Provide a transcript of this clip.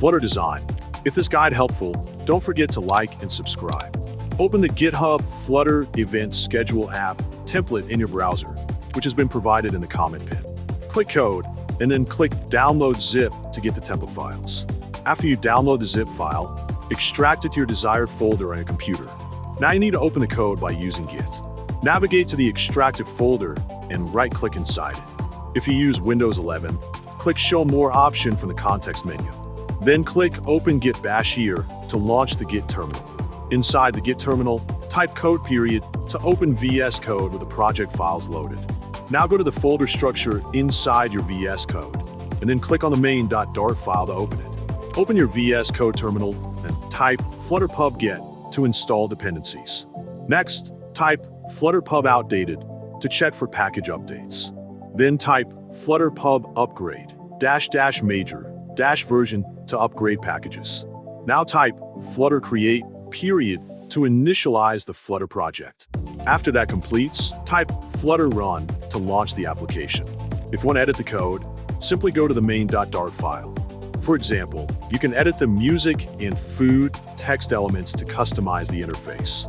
Flutter design. If this guide helpful, don't forget to like and subscribe. Open the GitHub Flutter event schedule app template in your browser, which has been provided in the comment pin. Click code, and then click download zip to get the template files. After you download the zip file, extract it to your desired folder on your computer. Now you need to open the code by using Git. Navigate to the extracted folder and right-click inside it. If you use Windows 11, click Show More option from the context menu. Then click Open Git Bash here to launch the Git terminal. Inside the Git terminal, type code period to open VS Code with the project files loaded. Now go to the folder structure inside your VS Code, and then click on the main.dart file to open it. Open your VS Code terminal and type flutter pub get to install dependencies. Next, type flutter pub outdated to check for package updates. Then type flutter pub upgrade -- major - version to upgrade packages. Now type flutter create period to initialize the Flutter project. After that completes, type flutter run to launch the application. If you want to edit the code, simply go to the main.dart file. For example, you can edit the music and food text elements to customize the interface.